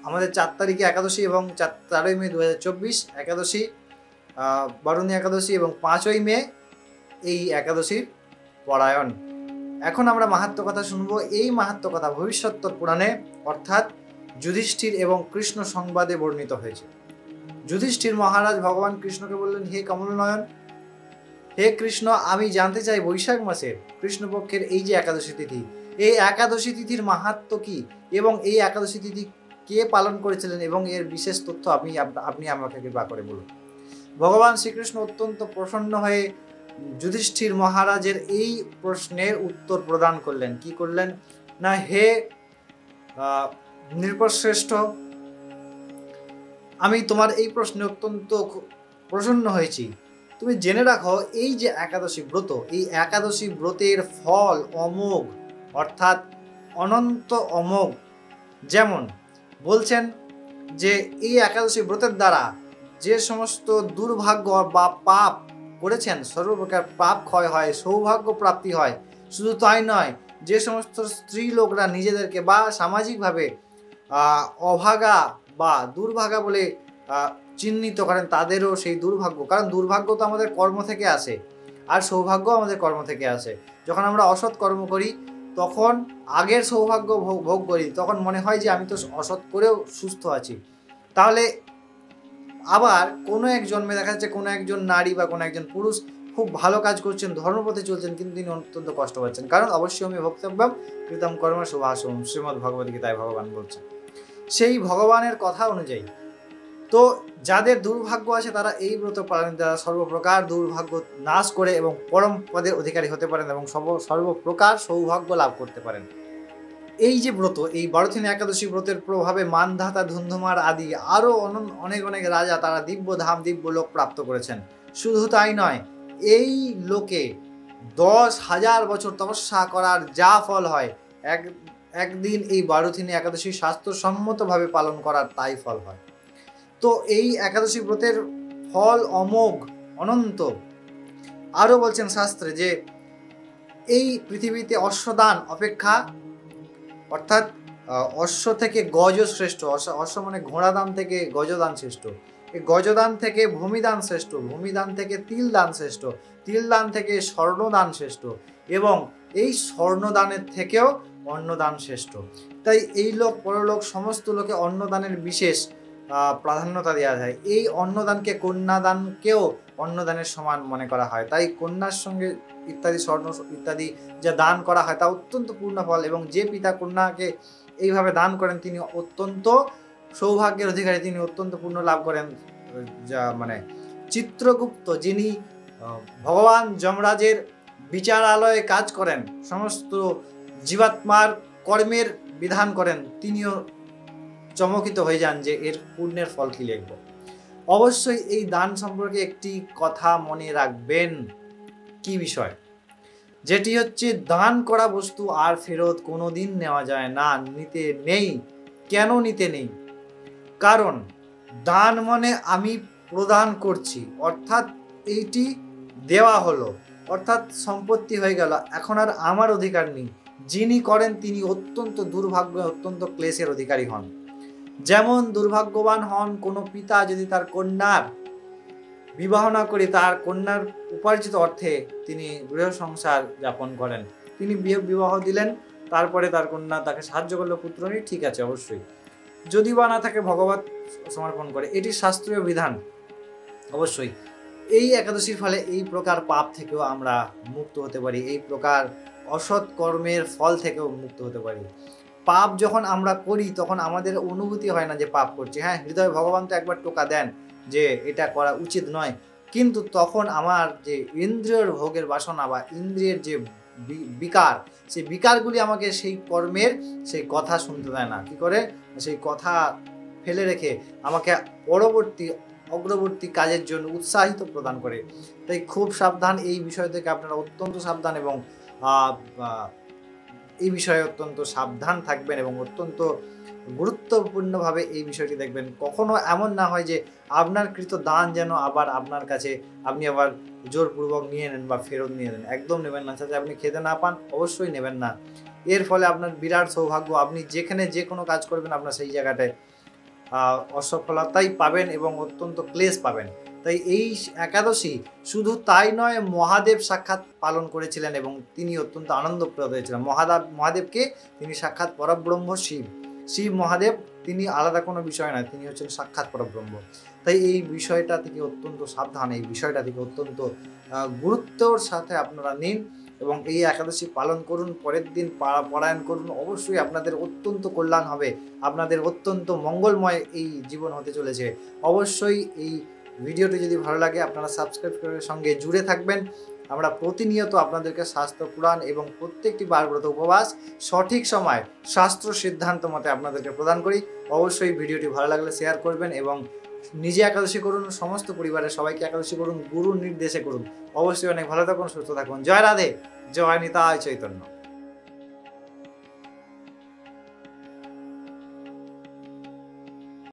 আমাদের 4 তারিখে একাদশী এবং 4ই মে 2024 একাদশী, বারুণী একাদশী এবং 5ই মে এই একাদশীর পরায়ণ। এখন আমরা মাহাত্ম্য কথা শুনবো। এই মাহাত্ম্য কথা ভবিষ্যত্তর পুরাণে অর্থাৎ যুধিষ্ঠির এবং কৃষ্ণ সংবাদে বর্ণিত হয়েছে। যুধিষ্ঠির মহারাজ ভগবান কৃষ্ণকে বললেন, হে কমলনয়ন, হে কৃষ্ণ, আমি জানতে চাই বৈশাখ মাসের কৃষ্ণপক্ষের এই যে একাদশী তিথি, এই একাদশী তিথির মাহাত্ম্য কি এবং এই একাদশী তিথি কে পালন করেছিলেন এবং এর বিশেষ তথ্য আপনি আমাকে কৃপা করে বলুন। ভগবান শ্রীকৃষ্ণ অত্যন্ত প্রসন্ন হয়ে যুধিষ্ঠির মহারাজের এই প্রশ্নের উত্তর প্রদান করলেন। কি করলেন না, হে নৃপশ্রেষ্ঠ, আমি তোমার এই প্রশ্নে অত্যন্ত প্রসন্ন হয়েছি। তুমি জেনে রাখো, এই যে একাদশী ব্রত, এই একাদশী ব্রতের ফল অমোঘ, অর্থাৎ অনন্ত অমোঘ। যেমন বলছেন যে এই একাদশী ব্রতের দ্বারা যে সমস্ত দুর্ভাগ্য বা পাপ করেছেন সর্বপ্রকার পাপ ক্ষয় হয়, সৌভাগ্য প্রাপ্তি হয়। শুধু তাই নয়, যে সমস্ত স্ত্রী লোকরা নিজেদেরকে বা সামাজিকভাবে অভাগা বা দুর্ভাগা বলে চিহ্নিত করেন, তাদেরও সেই দুর্ভাগ্য, কারণ দুর্ভাগ্য তো আমাদের কর্ম থেকে আসে আর সৌভাগ্য আমাদের কর্ম থেকে আসে। যখন আমরা অসৎ কর্ম করি তখন আগের সৌভাগ্য ভোগ করি, তখন মনে হয় যে আমি তো অসৎ করেও সুস্থ আছি। তাহলে আবার কোনো এক জন্মে দেখা যাচ্ছে কোনো একজন নারী বা কোনো একজন পুরুষ খুব ভালো কাজ করছেন, ধর্মপথে চলছেন, কিন্তু তিনি অত্যন্ত কষ্ট পাচ্ছেন, কারণ অবশ্যই আমি ভক্তব্যম কৃতম কর্ম শুভাশুভম, শ্রীমদ্ ভগবদ্ গীতায় ভগবান বলছেন। সেই ভগবানের কথা অনুযায়ী তো যাদের দুর্ভাগ্য আছে তারা এই ব্রত পালনের দ্বারা সর্বপ্রকার দুর্ভাগ্য নাশ করে এবং পরম পদের অধিকারী হতে পারেন এবং সর্বপ্রকার সৌভাগ্য লাভ করতে পারেন। এই যে ব্রত, এই বারুথিনী একাদশী ব্রতের প্রভাবে মানধাতা, ধুন্ধুমার আদি আরও অনেক অনেক রাজা তারা দিব্য ধাম, দিব্য লোক প্রাপ্ত করেছেন। শুধু তাই নয়, এই লোকে 10,000 বছর তপস্যা করার যা ফল হয়, একদিন এই বারুথিনী একাদশী শাস্ত্রসম্মতভাবে পালন করার তাই ফল হয়। তো এই একাদশী ব্রতের ফল অমোঘ, অনন্ত। আরও বলছেন শাস্ত্রে যে এই পৃথিবীতে অশ্বদান অপেক্ষা, অর্থাৎ অশ্ব থেকে গজ শ্রেষ্ঠ, অশ্ব মানে ঘোড়াদান থেকে গজদান শ্রেষ্ঠ, এই গজদান থেকে ভূমিদান শ্রেষ্ঠ, ভূমিদান থেকে তিলদান শ্রেষ্ঠ, তিলদান থেকে স্বর্ণদান শ্রেষ্ঠ এবং এই স্বর্ণদানের থেকেও অন্নদান শ্রেষ্ঠ। তাই এই লোক পরলোক সমস্ত লোকে অন্নদানের বিশেষ প্রাধান্যতা দেওয়া যায়। এই অন্নদানকে কন্যাদানকেও অন্নদানের সমান মনে করা হয়। তাই কন্যার সঙ্গে ইত্যাদি স্বর্ণ ইত্যাদি যা দান করা হয় তা অত্যন্ত পূর্ণ ফল, এবং যে পিতা কন্যাকে এইভাবে দান করেন তিনি অত্যন্ত সৌভাগ্যের অধিকারী, তিনি অত্যন্ত পূর্ণ লাভ করেন। যা মানে চিত্রগুপ্ত, যিনি ভগবান যমরাজের বিচারালয়ে কাজ করেন, সমস্ত জীবাত্মার কর্মের বিধান করেন, তিনিও চমকিত হয়ে যান যে এর পুণ্যের ফল কি লিখব। অবশ্যই এই দান সম্পর্কে একটি কথা মনে রাখবেন। কি বিষয়? যেটি হচ্ছে দান করা বস্তু আর ফেরত কোনোদিন নেওয়া যায় না, নিতে নেই। কেন নিতে নেই? কারণ দান মানে আমি প্রদান করছি, অর্থাৎ এইটি দেওয়া হলো, অর্থাৎ সম্পত্তি হয়ে গেল, এখন আর আমার অধিকার নেই। যিনি করেন তিনি অত্যন্ত দুর্ভাগ্য, অত্যন্ত ক্লেশের অধিকারী হন। যেমন দুর্ভাগ্যবান হন কোনো পিতা যদি তার কন্যার বিবাহ না করে তার কন্যার উপার্জিত অর্থে তিনি গৃহ সংসার যাপন করেন। তিনি বিবাহ দিলেন, তারপরে তার কন্যা তাকে সাহায্য করলো, পুত্র নেই, ঠিক আছে, অবশ্যই। যদি বা না থাকে ভগবত সমর্পণ করে, এটি শাস্ত্রীয় বিধান। অবশ্যই এই একাদশীর ফলে এই প্রকার পাপ থেকেও আমরা মুক্ত হতে পারি, এই প্রকার অসৎ কর্মের ফল থেকেও মুক্ত হতে পারি। পাপ যখন আমরা করি তখন আমাদের অনুভূতি হয় না যে পাপ করছি। হ্যাঁ, হৃদয়ে ভগবান তো একবার টোকা দেন যে এটা করা উচিত নয়, কিন্তু তখন আমার যে ইন্দ্রিয়ের ভোগের বাসনা বা ইন্দ্রিয়ের যে বিকার, সেই বিকারগুলি আমাকে সেই কর্মের সেই কথা শুনতে দেয় না। কি করে? সেই কথা ফেলে রেখে আমাকে অগ্রবর্তী কাজের জন্য উৎসাহিত প্রদান করে। তাই খুব সাবধান, এই বিষয় থেকে আপনারা অত্যন্ত সাবধান এবং এই বিষয়ে অত্যন্ত সাবধান থাকবেন এবং অত্যন্ত গুরুত্বপূর্ণভাবে এই বিষয়টি দেখবেন। কখনো এমন না হয় যে আপনার কৃত দান যেন আবার আপনার কাছে আপনি আবার জোরপূর্বক নিয়ে নেন বা ফেরত নিয়ে নেন, একদম নেবেন না। যাতে আপনি খেতে না পান, অবশ্যই নেবেন না। এর ফলে আপনার বিরাট সৌভাগ্য, আপনি যেখানে যে কোনো কাজ করবেন আপনার সেই জায়গাটায় অসফলতাই পাবেন এবং অত্যন্ত ক্লেশ পাবেন। তাই এই একাদশী শুধু তাই নয়, মহাদেব সাক্ষাৎ পালন করেছিলেন এবং তিনি অত্যন্ত আনন্দপ্রদ হয়েছিলেন। মহাদেবকে তিনি সাক্ষাৎ পরব্রহ্ম শিব মহাদেব, তিনি আলাদা কোনো বিষয় নয়, তিনি হচ্ছেন সাক্ষাৎ পরব্রহ্ম। তাই এই বিষয়টা থেকে অত্যন্ত সাবধান, এই বিষয়টা থেকে অত্যন্ত গুরুত্বর সাথে আপনারা নিন এবং এই একাদশী পালন করুন, পরের দিন পারায়ণ করুন। অবশ্যই আপনাদের অত্যন্ত কল্যাণ হবে, আপনাদের অত্যন্ত মঙ্গলময় এই জীবন হতে চলেছে। অবশ্যই এই ভিডিওটি যদি ভালো লাগে আপনারা সাবস্ক্রাইব করে সঙ্গে জুড়ে থাকবেন। আমরা প্রতিনিয়ত আপনাদেরকে শাস্ত্র পুরাণ এবং প্রত্যেকটি বারব্রত উপবাস সঠিক সময় শাস্ত্র সিদ্ধান্ত মতে আপনাদেরকে প্রদান করি। অবশ্যই ভিডিওটি ভালো লাগলে শেয়ার করবেন এবং নিজে একাদশী করুন, সমস্ত পরিবারের সবাইকে একাদশী করুন, গুরুর নির্দেশে করুন। অবশ্যই অনেক ভালো থাকুন, সুস্থ থাকুন। জয় রাধে, জয় নিতাই চৈতন্য।